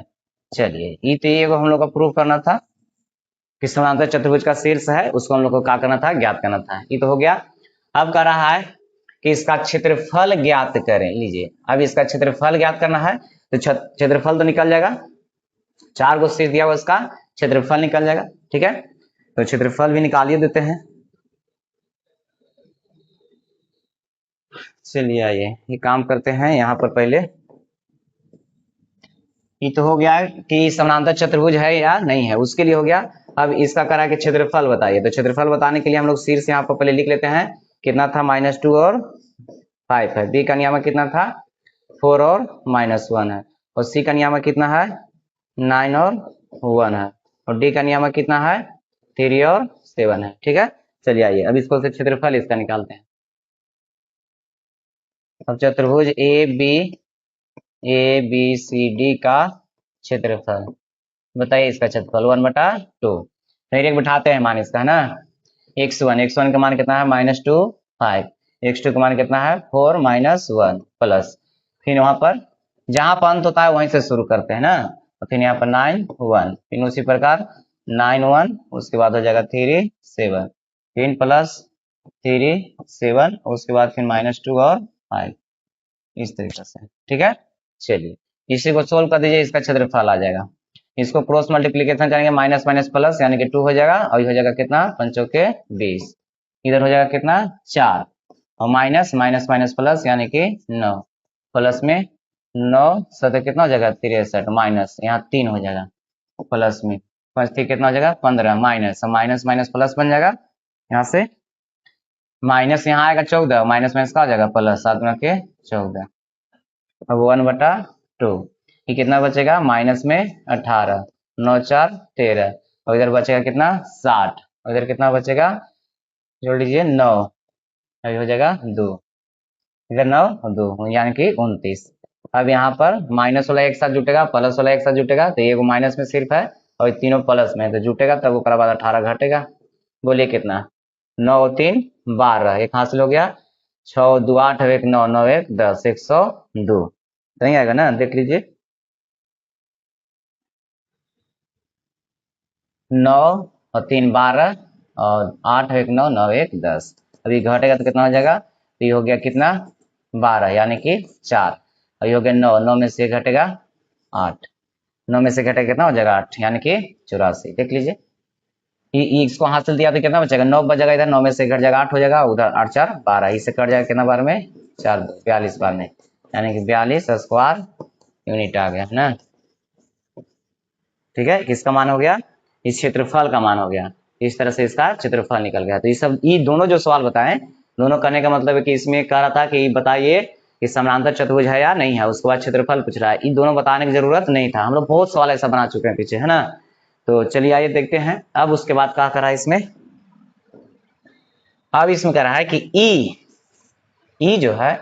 चलिए ये तो ये हम लोग को प्रूव करना था कि समानांतर चतुर्भुज का शीर्ष है, उसको हम लोग को क्या करना था, ज्ञात करना था। ये तो हो गया। अब कह रहा है कि इसका क्षेत्रफल ज्ञात करें। लीजिए अब इसका क्षेत्रफल ज्ञात करना है, तो क्षेत्रफल तो निकल जाएगा, 4 गो शीर्ष दिया हुआ, इसका क्षेत्रफल निकल जाएगा। ठीक है, तो क्षेत्रफल भी निकालिए देते हैं। चलिए आइए ये काम करते हैं। यहाँ पर पहले ये तो हो गया कि समानांतर चतुर्भुज है या नहीं है, उसके लिए हो गया। अब इसका करा के क्षेत्रफल बताइए, तो क्षेत्रफल बताने के लिए हम लोग शीर्ष यहाँ पर पहले लिख लेते हैं, कितना था -2 और 5 है। B का नियामक कितना था 4 और -1 है, और C का नियामक कितना है 9 और 1 है, और D का नियामक कितना है 3 और 7 है। ठीक है, चलिए आइए अब इसको से क्षेत्रफल इसका निकालते हैं। अब चतुर्भुज ABCD का क्षेत्रफल बताइए, इसका क्षेत्रफल 1/2। डायरेक्ट बिठाते हैं मान इसका, है ना। x1 का मान कितना है -2 5, x2 का मान कितना है 4 -1 प्लस, फिर वहां पर जहां पर अंत होता है वहीं से शुरू करते हैं ना, और फिर यहाँ पर 9 1, फिर उसी प्रकार 9 1, उसके बाद हो जाएगा 3 7, फिर प्लस 3 7, उसके बाद फिर -2 और 5, इस तरीके से। ठीक है, चलिए इसी को सोल्व कर दीजिए, इसका क्षेत्रफल आ जाएगा। इसको क्रॉस मल्टीप्लीकेशन करेंगे, माइनस माइनस प्लस यानी कि 2 हो जाएगा, और ये हो जाएगा कितना 5 के 20, इधर हो जाएगा कितना 4, और माइनस माइनस माइनस प्लस यानी कि 9, प्लस में 9 7 कितना हो जाएगा 63, माइनस यहाँ 3 हो जाएगा, प्लस में 5 3 कितना हो जाएगा 15, माइनस माइनस माइनस प्लस बन जाएगा, यहाँ से माइनस यहाँ आएगा 14, माइनस माइनस का हो जाएगा प्लस, 7 गुना के 14, अब 1/2, ये कितना बचेगा माइनस में 18, 9 4 13, और इधर बचेगा कितना 60, और इधर कितना बचेगा जोड़ लीजिए 9, अभी हो जाएगा 2, इधर 9 और 2 यानी कि 29। अब यहाँ पर माइनस वाला एक साथ जुटेगा, प्लस वाला एक साथ जुटेगा, तो ये माइनस में सिर्फ है और तीनों प्लस में, तो जुटेगा तब उसके बाद 18 घटेगा। बोलिए कितना 9 और 3 12, एक हासिल हो गया, 6 2 8 1 9 9 1 10, 102। नहीं आएगा ना, देख लीजिए। 9 और 3 12 और 8 1 9 9 1 10। अभी घटेगा तो कितना हो जाएगा, तो ये हो गया कितना 12 यानी कि 4, और ये हो गया 9, 9 में से घटेगा 8, 9 में से घटेगा कितना हो जाएगा 8 यानी कि 84। देख लीजिए इसको हासिल दिया तो कितना बचेगा 9 बचेगा, इधर 9 में से घट जाएगा 8 हो जाएगा, उधर 8 4 12, इससे कट जाएगा कितना बार में 4 42 बार में, यानी कि 42 स्क्वायर यूनिट आ गया ना। ठीक है, किसका मान हो गया, इस क्षेत्रफल का मान हो गया। इस तरह से इसका क्षेत्रफल निकल गया। तो ये सब ये दोनों जो सवाल बताएं, दोनों करने का मतलब है कि इसमें कह रहा था कि बताइए कि समानांतर चतुर्भुज है या नहीं है, उसके बाद क्षेत्रफल पूछ रहा है। इन दोनों बताने की जरूरत नहीं था, हम लोग बहुत सवाल ऐसा बना चुके हैं पीछे, है ना। तो चलिए आइए देखते हैं। अब उसके बाद क्या करा है इसमें, अब इसमें कह रहा है कि ई जो है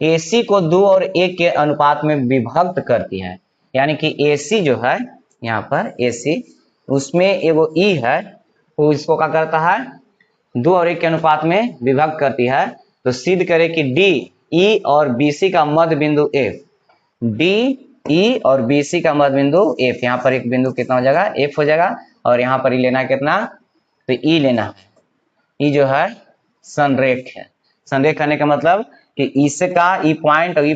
AC को 2 और 1 के अनुपात में विभक्त करती है, यानी कि AC जो है यहाँ पर AC, उसमें एगो E है, वो इसको क्या करता है 2 और 1 के अनुपात में विभक्त करती है। तो सिद्ध करे कि DE और BC का मध्य बिंदु F, DE और BC का मध्य बिंदु F, यहाँ पर एक बिंदु कितना हो जाएगा F हो जाएगा, और यहाँ पर ही लेना है कितना, तो E लेना है। E जो है संरेख है। संरेख करने का मतलब कि इसका ई पॉइंट और ई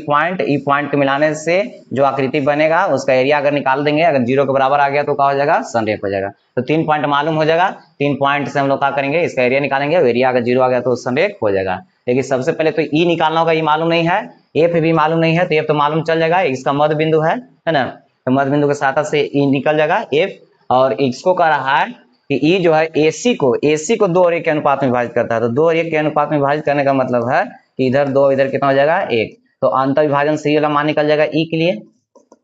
पॉइंट के मिलाने से जो आकृति बनेगा उसका एरिया अगर निकाल देंगे, अगर 0 के बराबर आ गया तो क्या हो जाएगा संरेख हो जाएगा। तो 3 पॉइंट मालूम हो जाएगा, 3 पॉइंट से हम लोग क्या करेंगे इसका एरिया निकालेंगे, एरिया अगर 0 आ गया तो संरेख हो जाएगा। लेकिन सबसे पहले तो ई निकालना होगा, ई मालूम नहीं है, एफ भी मालूम नहीं है, तो एफ तो मालूम चल जाएगा, इसका मध्य बिंदु है ना, तो मध्य बिंदु के साथ से ई निकल जाएगा एफ। और इसको कह रहा है कि ई जो है AC को 2 और 1 के अनुपात में विभाजित करता है। तो 2 और 1 के अनुपात में विभाजित करने का मतलब है कि इधर 2 इधर कितना हो जाएगा 1, तो अंत विभाजन से ये वाला मान निकल जाएगा ई के लिए,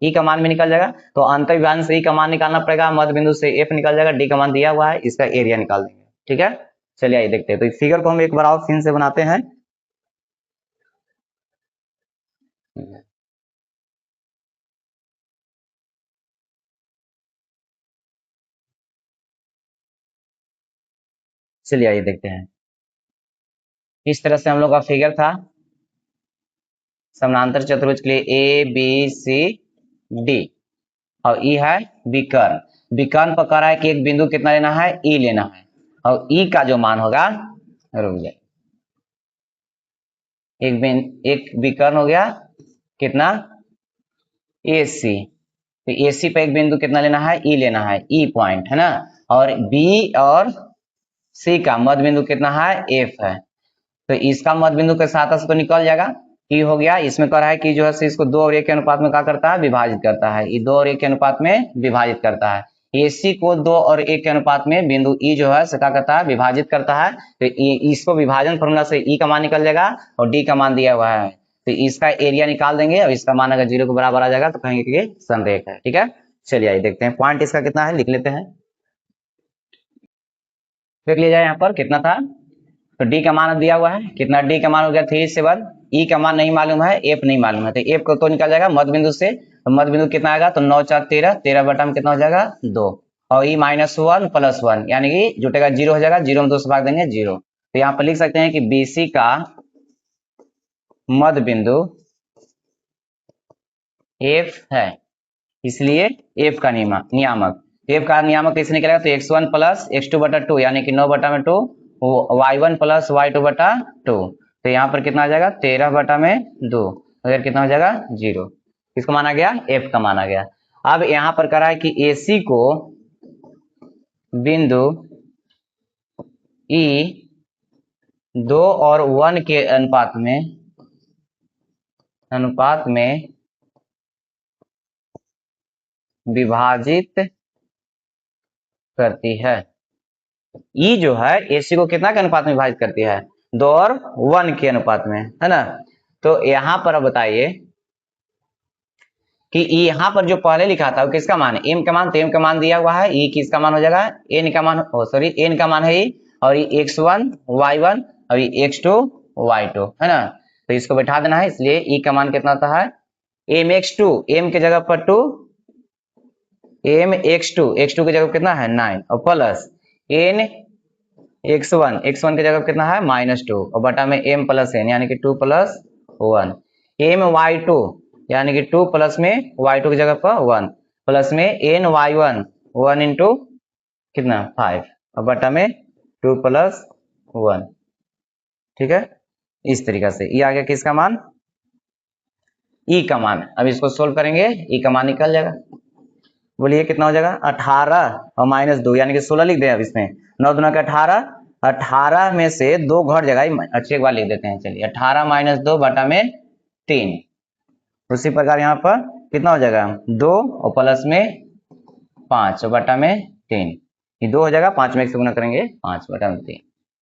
ई का मान भी निकल जाएगा। तो अंत विभाजन से ई का मान निकालना पड़ेगा, मध्य बिंदु से एफ निकल जाएगा, डी का मान दिया हुआ है, इसका एरिया निकाल देंगे। ठीक है, चलिए आइए देखते हैं। तो इस फिगर को हम एक बार और फिर से बनाते हैं। चलिए आइए देखते हैं। इस तरह से हम लोग का फिगर था समानांतर चतुर्भुज के लिए ABCD, और ई है विकर्ण। विकर्ण पर कह रहा है कि एक बिंदु कितना लेना है ई लेना है, और ई का जो मान होगा, रुक जाए, एक विकर्ण हो गया कितना AC, तो AC पे एक बिंदु कितना लेना है ई लेना है, ई पॉइंट है ना, और B और C का मध्य बिंदु कितना है F है। तो इसका मध्य बिंदु के साथ से तो निकल जाएगा, ई हो गया। इसमें कह रहा है कि जो है इसको 2 और 1 के अनुपात में क्या करता है विभाजित करता है, ये 2 और 1 के अनुपात में विभाजित करता है। AC को 2 और 1 के अनुपात में बिंदु ई जो है क्या करता है विभाजित करता है। तो इसको विभाजन फॉर्मूला से ई का मान निकल जाएगा, और डी का मान दिया हुआ है, तो इसका एरिया निकाल देंगे, और इसका मान अगर 0 के बराबर आ जाएगा तो कहेंगे कि संरेख है। ठीक है, चलिए आइए देखते हैं। पॉइंट इसका कितना है लिख लेते हैं, देख लिया जाए यहाँ पर कितना था। तो डी का मान दिया हुआ है कितना, डी का मान हो गया 3 7, ई का मान नहीं मालूम है, एफ नहीं मालूम है, तो एफ को तो निकल जाएगा मध्य बिंदु से, तो मध्य बिंदु कितना आएगा, तो 9 4 13, 13 बटा में कितना हो जाएगा 2, और ई -1 +1 यानी कि जुटेगा 0 हो जाएगा, 0 में 2 से भाग देंगे 0। तो यहाँ पर लिख सकते हैं कि BC का मध्य बिंदु F है, इसलिए F का नियामक, F का नियामक कैसे निकलेगा, तो x1 + x2 बटा 2 यानी कि 9 बटा में 2, y1 + y2 बटा 2, तो यहाँ पर कितना आ जाएगा 13 बटा में 2, अगर कितना हो जाएगा 0, किसका माना गया F का माना गया। अब यहाँ पर कह रहा है कि AC को बिंदु E 2 और 1 के अनुपात में विभाजित करती है। ई जो है AC को कितना के अनुपात में विभाजित करती है, 2 और 1 के अनुपात में, है ना। तो यहाँ पर अब बताइए कि यहाँ पर जो पहले लिखा था वो किसका मान है, एम का मान, तो एम का मान दिया हुआ है, ई किसका मान हो जाएगा एन का मान, सॉरी एन का मान है ई, और ये x1 y1 और ये x2 y2 है ना। तो इसको बैठा देना है, इसलिए ई का मान कितना होता है mx2, m के जगह पर 2, mx2 की जगह कितना है 9, और प्लस n x1 की जगह कितना है -2, और बटा में m + n यानी कि 2 + 1, यानी कि 2 प्लस में y2 की जगह पर 1 प्लस में ny1 1 इंटू कितना 5 और बटा में 2 प्लस 1। ठीक है, इस तरीका से ये आ गया किसका मान, ई का मान। अब इसको सोल्व करेंगे, ई का मान निकल जाएगा। बोलिए कितना हो जाएगा, 18 और -2 यानी कि 16 लिख दें। अब इसमें 9 दूना का 18, 18 में से 2 घट जाएगा, अच्छे एक बार लिख देते हैं। चलिए 18 - 2 बटा में 3। उसी प्रकार यहाँ पर कितना हो जाएगा 2 और प्लस में 5 और बटा में 3, ये 2 हो जाएगा, 5 में 1 से गुना करेंगे 5 बटा में 3।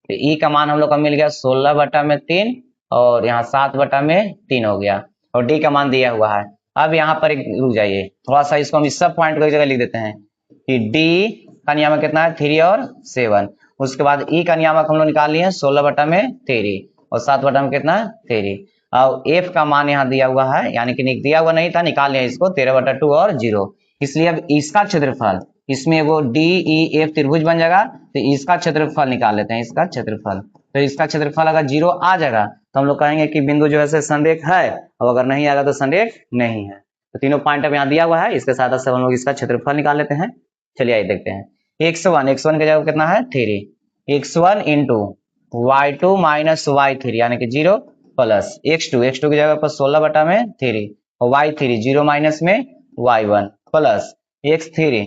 तो ई का मान हम लोग का मिल गया 16 बटा में 3 और यहाँ 7 बटा में 3 हो गया और डी का मान दिया हुआ है। अब यहाँ पर एक रुक जाइए, थोड़ा सा इसको हम इस सब पॉइंट को एक जगह लिख देते हैं कि डी का नियामक कितना है 3 और 7। उसके बाद ई का नियामक हम लोग निकाल लिए 16 बटा में 3 और 7 बटा में कितना 3 और एफ का मान यहाँ दिया हुआ है, यानी कि दिया हुआ नहीं था, निकाल लिया इसको 13 बटा 2 और 0। इसलिए अब इसका क्षेत्रफल, इसमें वो डी ई एफ त्रिभुज बन जाएगा, तो इसका क्षेत्रफल निकाल लेते हैं, इसका क्षेत्रफल। तो इसका क्षेत्रफल अगर 0 आ जाएगा तो हम लोग कहेंगे कि बिंदु जो है संरेख है, और अगर नहीं आएगा तो संरेख नहीं है। तो तीनों पॉइंट अब यहाँ दिया हुआ है, इसके साथ साथ हम लोग इसका क्षेत्रफल निकाल लेते हैं। चलिए आइए देखते हैं। x1 की जगह कितना है 3, x1 into y2 minus y3 यानी कि 0 प्लस x2 की जगह पर 16 बटा में 3 और y3 0 माइनस में y1 प्लस x3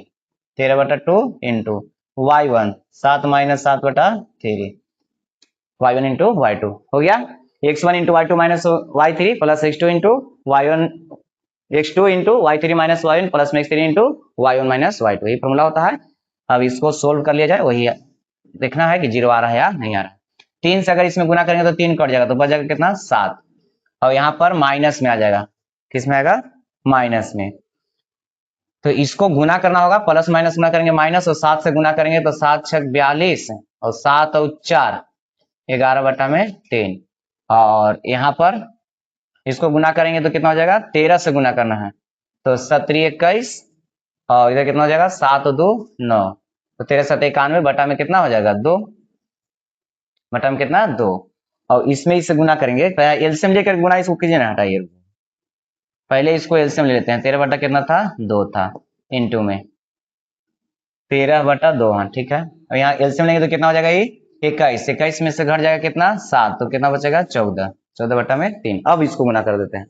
13 बटा 2 इंटू y1 7 माइनस 7 बटा 3 y1 इंटू y2 हो गया। x1 into y2 minus y3 plus x2 into y1 x2 into y3 minus y1 plus में x3 into y1 minus y2, यही फॉर्मूला होता है। अब इसको सोल्व कर लिया जाए, वही देखना है कि 0 आ रहा है या नहीं आ रहा है। 3 से अगर इसमें गुना करेंगे तो 3 कट जाएगा, तो बच जाएगा कितना 7 और यहाँ पर माइनस में आ जाएगा, किस में आएगा माइनस में। तो इसको गुना करना होगा, प्लस माइनस गुना करेंगे माइनस और 7 से गुना करेंगे तो 7 × 6 42 और 7 और 4 11 बटा में 3 और यहाँ पर इसको गुना करेंगे तो कितना हो जाएगा 13 से गुना करना है तो 7 21 और इधर कितना हो जाएगा 7 और 2 9 तो 13 7 91 बटा में कितना हो जाएगा 2 बटा में कितना 2 और इसमें इसे गुना करेंगे, एलसीएम लेकर गुना इसको कीजिए ना, हटाइए पहले इसको एलसीएम ले लेते हैं। 13 बटा कितना था 2 था इंटू में 13 बटा 2, हाँ ठीक है। और यहाँ एलसीएम लेंगे तो कितना हो जाएगा ये 21 में से घट जाएगा कितना 7 तो कितना बचेगा 14 बटा में 3। अब इसको गुना कर देते हैं,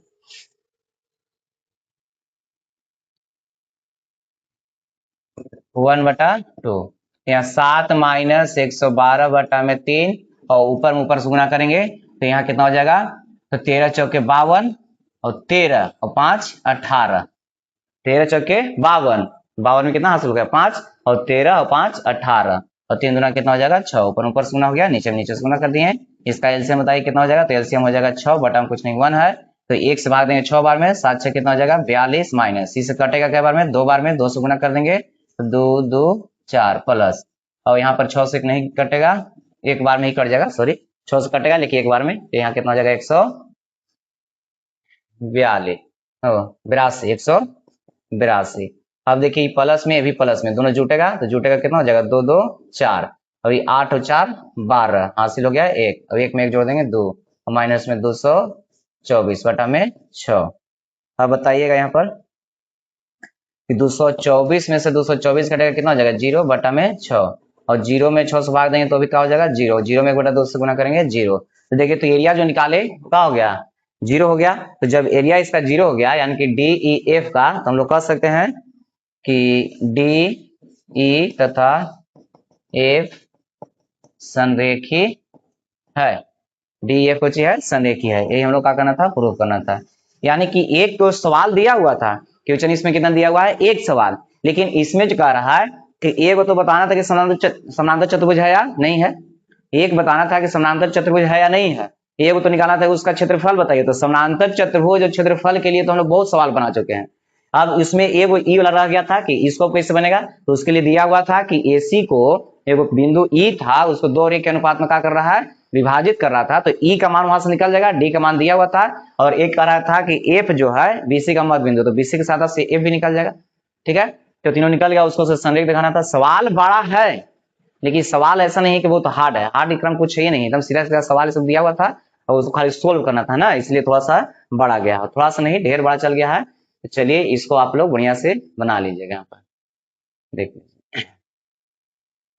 वन बटा 2 यहाँ 7 माइनस 112 बटा में 3 और ऊपर से गुना करेंगे तो यहाँ कितना हो जाएगा तो 13 चौके 52 और 13 और 5 18 13 चौके 52 में कितना हासिल हो गया 5 और 13 और 5 18 और 3 दूना कितना हो जाएगा 6 ऊपर से गुना हो गया, नीचे से गुना कर दिए। इसका एलसीएम बताइए कितना हो जाएगा, तो एलसीएम हो जाएगा 6 बटा में कुछ नहीं 1 है तो 1 से भाग देंगे 6 बार में 7 6 कितना हो जाएगा 42 माइनस इसे कटेगा क्या बार में 2 बार में 2 से गुना कर देंगे तो 2 2 4 प्लस और यहाँ पर 6 से नहीं कटेगा, एक बार में ही कट जाएगा, सॉरी 6 से कटेगा लेकिन एक बार में, तो यहाँ कितना हो जाएगा 182। अब देखिए प्लस में भी प्लस में दोनों जुटेगा तो जुटेगा कितना हो जाएगा 2 2 4 अभी 8 और 4 12 हासिल हो गया 1 अब 1 में 1 जोड़ देंगे 2 और माइनस में 224 बटा में 6। अब बताइएगा यहाँ पर कि 224 में से 224 कटेगा कितना हो जाएगा 0 बटा में 6 और 0 में 6 से भाग देंगे तो भी क्या हो जाएगा 0 में 1 बटा 2 से गुना करेंगे 0। तो देखिए तो एरिया जो निकाले क्या हो गया 0 हो गया। तो जब एरिया इसका 0 हो गया यानी कि डी ई एफ का, तो हम लोग कह सकते हैं कि डी ई तथा एफ संरेखी है, डी एफ कुछ है संरेखी है, यही हम लोग क्या करना था प्रूव करना था। यानी कि एक तो सवाल दिया हुआ था, क्वेश्चन इसमें कितना दिया हुआ है एक सवाल, लेकिन इसमें जो कह रहा है कि एक तो बताना था कि समानांतर चतुर्भुज है या नहीं है, एक बताना था कि समानांतर चतुर्भुज है या नहीं है, एक तो निकालना था उसका क्षेत्रफल बताइए। तो समानांतर चतुर्भुज और क्षेत्रफल के लिए तो हम लोग बहुत सवाल बना चुके हैं। अब इसमें एक ई वाला रह गया था कि इसको कैसे बनेगा, तो उसके लिए दिया हुआ था कि एसी को एक बिंदु ई था उसको 2 रेख के अनुपात में क्या कर रहा है विभाजित कर रहा था, तो ई का मान वहां से निकल जाएगा, डी का मान दिया हुआ था और एक कह रहा था कि एफ जो है बीसी का मध्य बिंदु, तो बीसी के साथ से एफ भी निकल जाएगा। ठीक है, तो तीनों निकल गया, उसको संरेख दिखाना था। सवाल बड़ा है लेकिन सवाल ऐसा नहीं है कि बहुत हार्ड है, हार्ड क्रम कुछ है नहीं, एकदम सीधा सीधा सवाल सब दिया हुआ था और उसको खाली सोल्व करना था ना, इसलिए थोड़ा सा बड़ा गया है, थोड़ा सा नहीं ढेर बड़ा चल गया है। तो चलिए इसको आप लोग बढ़िया से बना लीजिएगा यहाँ पर, देख लीजिए।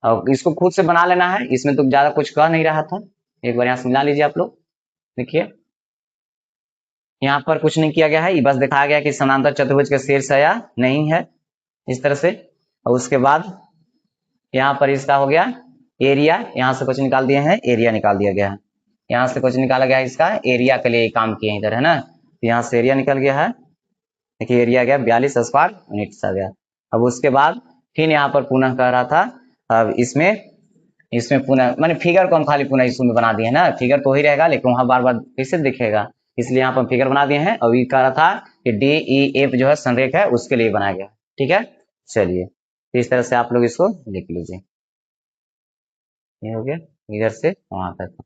और इसको खुद से बना लेना है, इसमें तो ज्यादा कुछ कह नहीं रहा था, एक बार यहाँ से मिला लीजिए आप लोग। देखिए यहाँ पर कुछ नहीं किया गया है, ये बस दिखाया गया कि समानांतर चतुर्भुज के शीर्ष है या नहीं है, इस तरह से। और उसके बाद यहाँ पर इसका हो गया एरिया, यहाँ से कुछ निकाल दिए हैं, एरिया निकाल दिया गया है, यहाँ से कुछ निकाला गया है, इसका एरिया के लिए काम किए इधर, है ना। तो यहाँ से एरिया निकल गया है, देखिए एरिया गया 42 स्क्वायर यूनिट आ गया। अब उसके बाद फिर यहाँ पर पुनः कह रहा था, अब इसमें पुनः मैंने फिगर को हम खाली पुनः इसमें बना दिए है ना, फिगर तो ही रहेगा लेकिन वहां बार बार कैसे दिखेगा, इसलिए यहाँ पर फिगर बना दिए हैं। और ये कह रहा था कि डी ई एफ जो है संरेख है उसके लिए बनाया गया, ठीक है। चलिए तो इस तरह से आप लोग इसको लिख लीजिए, ये हो गया इधर से वहां तक,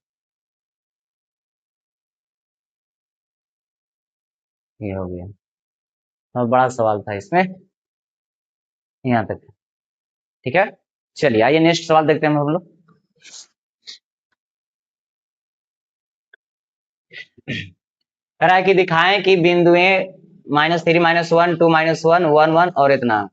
ये हो गया। बहुत बड़ा सवाल था इसमें, यहाँ तक, ठीक है। चलिए आइए नेक्स्ट सवाल देखते हैं हम लोग। कह रहा है कि दिखाएं कि बिंदुएं -3 -1 2 -1 1 1 और इतना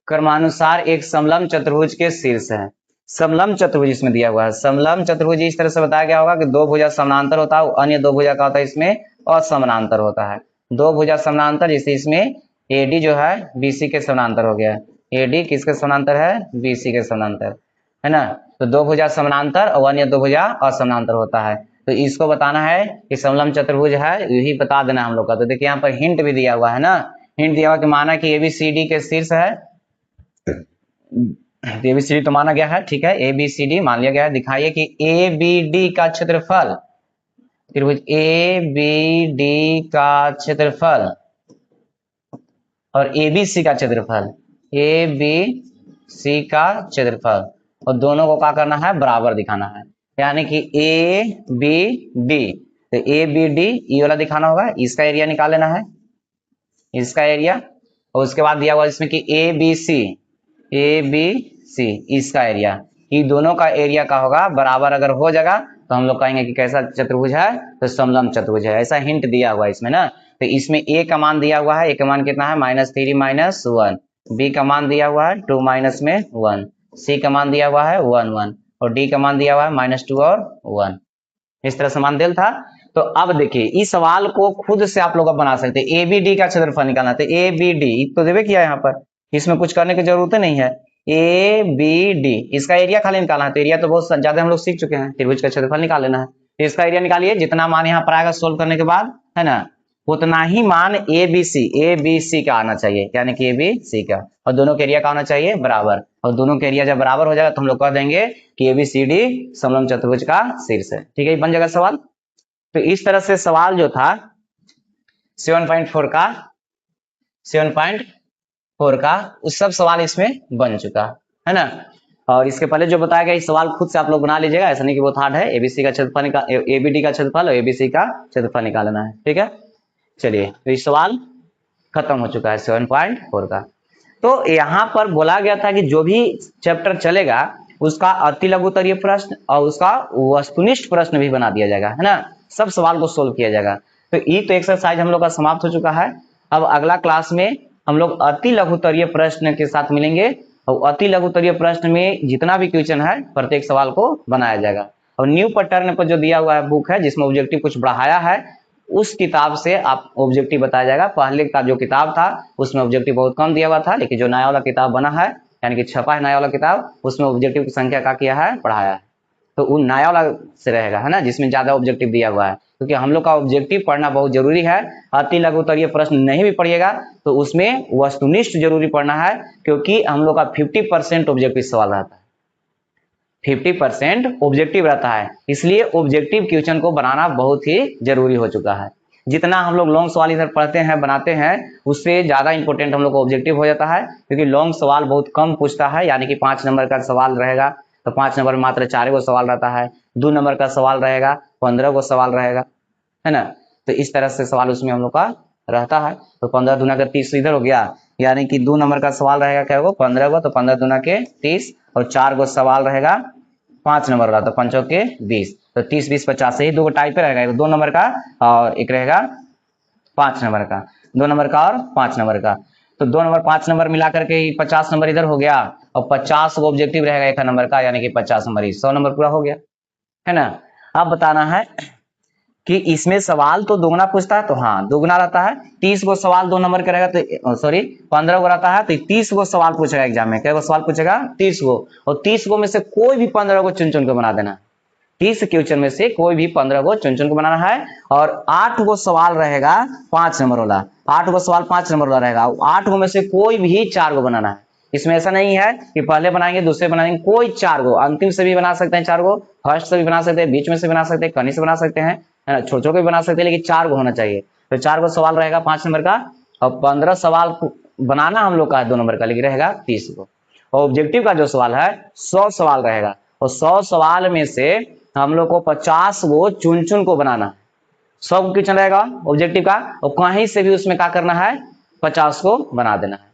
क्रमानुसार एक समलंब चतुर्भुज के शीर्ष है। समलंब चतुर्भुज इसमें दिया हुआ है, समलंब चतुर्भुज इस तरह से बताया गया होगा कि दो भुजा समानांतर होता है, अन्य दो भुजा का होता है इसमें असमानांतर होता है। दो भुजा समानांतर, जैसे इसमें एडी जो है बीसी के समानांतर हो गया, एडी किसके समानांतर है, बीसी के समानांतर, है ना। तो दो भुजा समानांतर और अन्य दो भुजा असमानांतर होता है। तो इसको बताना है कि समलंब चतुर्भुज है, यही बता देना हम लोग का। तो देखिए यहाँ पर हिंट भी दिया हुआ है ना, हिंट दिया हुआ कि माना कि एबीसीडी के शीर्ष है, एबीसीडी तो माना गया है, ठीक है, एबीसीडी मान लिया गया है। दिखाइए कि एबीडी का क्षेत्रफल, त्रिभुज एबीडी का क्षेत्रफल और एबीसी का क्षेत्रफल, एबीसी का क्षेत्रफल, और दोनों को क्या करना है, बराबर दिखाना है, यानी कि ए बी डी। तो ए बी डी ये वाला दिखाना होगा, इसका एरिया निकाल लेना है, इसका एरिया। और उसके बाद दिया हुआ इसमें कि ए बी सी इसका एरिया, ये दोनों का एरिया का होगा बराबर, अगर हो जाएगा तो हम लोग कहेंगे कि कैसा चतुर्भुज है, तो समलंब चतुर्भुज है। ऐसा हिंट दिया हुआ है इसमें ना। तो इसमें ए का मान दिया हुआ है, ए का मान कितना है -3 -1, बी का मान दिया हुआ है 2 -1, सी का मान दिया हुआ है 1 1, और डी का मान दिया हुआ है -2 और 1, इस तरह से मान दिया था। तो अब देखिए इस सवाल को खुद से आप लोग बना सकते हैं, ए बी डी का क्षेत्रफल निकालना, तो ए बी डी तो देवे किया यहाँ पर, इसमें कुछ करने की जरूरत नहीं है। ए बी डी इसका एरिया खाली निकालना है, तो एरिया तो बहुत ज्यादा हम लोग सीख चुके हैं, त्रिभुज का क्षेत्रफल निकाल लेना है। तो इसका एरिया निकालिए, जितना मान यहाँ पर आएगा सोल्व करने के बाद, है ना, उतना ही मान ए बी सी का आना चाहिए, यानी कि ए बी सी का, और दोनों के एरिया का आना चाहिए बराबर। और दोनों के एरिया जब बराबर हो जाएगा तो हम लोग कह देंगे कि ए बी सी डी समलंब चतुर्भुज का शीर्ष है, ठीक है, बन जाएगा सवाल। तो इस तरह से सवाल जो था 7.4 का उस सब सवाल इसमें बन चुका है ना। और इसके पहले जो बताया गया इस सवाल खुद से आप लोग बना लीजिएगा, ऐसा नहीं कि बहुत हार्ड है। एबीसी का क्षेत्रफल एबीडी का क्षेत्रफल और एबीसी का क्षेत्रफल निकालना है, ठीक है। चलिए तो इस सवाल खत्म हो चुका है 7.4 का। तो यहाँ पर बोला गया था कि जो भी चैप्टर चलेगा उसका अति लघुत्तरीय प्रश्न और उसका वस्तुनिष्ठ प्रश्न भी बना दिया जाएगा, है ना, सब सवाल को सोल्व किया जाएगा। तो ये तो एक्सरसाइज हम लोग का समाप्त हो चुका है। अब अगला क्लास में हम लोग अति लघुत्तरीय प्रश्न के साथ मिलेंगे, और अति लघुत्तरीय प्रश्न में जितना भी क्वेश्चन है प्रत्येक सवाल को बनाया जाएगा। और न्यू पैटर्न पर जो दिया हुआ है बुक है जिसमें ऑब्जेक्टिव कुछ बढ़ाया है, उस किताब से आप ऑब्जेक्टिव बताया जाएगा। पहले का जो किताब था उसमें ऑब्जेक्टिव बहुत कम दिया हुआ था, लेकिन जो नया वाला किताब बना है यानी कि छपा है नया वाला किताब, उसमें ऑब्जेक्टिव की संख्या का किया है, बढ़ाया है। तो वो नया वाला से रहेगा, है ना, जिसमें ज्यादा ऑब्जेक्टिव दिया हुआ है, क्योंकि हम लोग का ऑब्जेक्टिव पढ़ना बहुत जरूरी है। अति लघुत्तरीय प्रश्न नहीं भी पढ़िएगा तो उसमें वस्तुनिष्ठ जरूरी पढ़ना है, क्योंकि हम लोग का 50% ऑब्जेक्टिव सवाल रहता है, 50% ऑब्जेक्टिव रहता है, इसलिए ऑब्जेक्टिव क्वेश्चन को बनाना बहुत ही जरूरी हो चुका है। जितना हम लोग लॉन्ग सवाल इधर पढ़ते हैं बनाते हैं उससे ज्यादा इंपॉर्टेंट हम लोग को ऑब्जेक्टिव हो जाता है, क्योंकि लॉन्ग सवाल बहुत कम पूछता है, यानी कि 5 नंबर का सवाल रहेगा तो 5 नंबर में मात्र 4 गो सवाल रहता है। 2 नंबर का सवाल रहेगा 15 गो सवाल रहेगा, है ना। तो इस तरह से सवाल उसमें हम लोग का रहता है। तो 15 दूना का 30 इधर हो गया, यानी कि 2 नंबर का सवाल रहेगा क्या होगा 15 गो, तो 15 दूना के 30, और 4 गो सवाल रहेगा 5 नंबर का, तो 5 के 20। तो 30 20 50 से ही दो टाइप पे रहेगा, एक 2 नंबर का और एक रहेगा 5 नंबर का, 2 नंबर का और 5 नंबर का। तो 2 नंबर 5 नंबर मिला करके 50 नंबर इधर हो गया और 50 वो ऑब्जेक्टिव रहेगा 1 नंबर का, यानी कि 50 नंबर ही 100 नंबर पूरा हो गया, है ना। अब बताना है कि इसमें सवाल तो दुगना पूछता है, तो हाँ दुगना रहता है। 30 गो सवाल 2 नंबर का रहेगा तो सॉरी 15 गो रहता है तो 30 गो सवाल पूछेगा एग्जाम में। क्या सवाल पूछेगा? 30 गो, और 30 गो में से कोई भी 15 गो चुन चुन के बना देना। 30 क्वेश्चन में से कोई भी 15 गो चुन चुन के बनाना है। और 8 गो सवाल रहेगा 5 नंबर वाला, 8 गो सवाल 5 नंबर वाला रहेगा, 8 गो में से कोई भी 4 गो बनाना है। इसमें ऐसा नहीं है कि पहले बनाएंगे दूसरे बनाएंगे, कोई 4 गो, अंतिम से भी बना सकते हैं 4 गो, फर्स्ट से भी बना सकते हैं, बीच में से बना सकते हैं, कहीं से बना सकते हैं, है ना, छोटे छोटे भी बना सकते हैं, लेकिन 4 गो होना चाहिए। तो 4 गो सवाल रहेगा 5 नंबर का, और 15 सवाल बनाना हम लोग का है 2 नंबर का, लेकिन रहेगा 30 गो। और ऑब्जेक्टिव का जो सवाल है 100 सवाल रहेगा, और 100 सवाल में से हम लोग को 50 गो चुन चुन को बनाना है। 100 क्वेश्चन रहेगा ऑब्जेक्टिव का, और कहीं से भी उसमें क्या करना है 50 को बना देना है।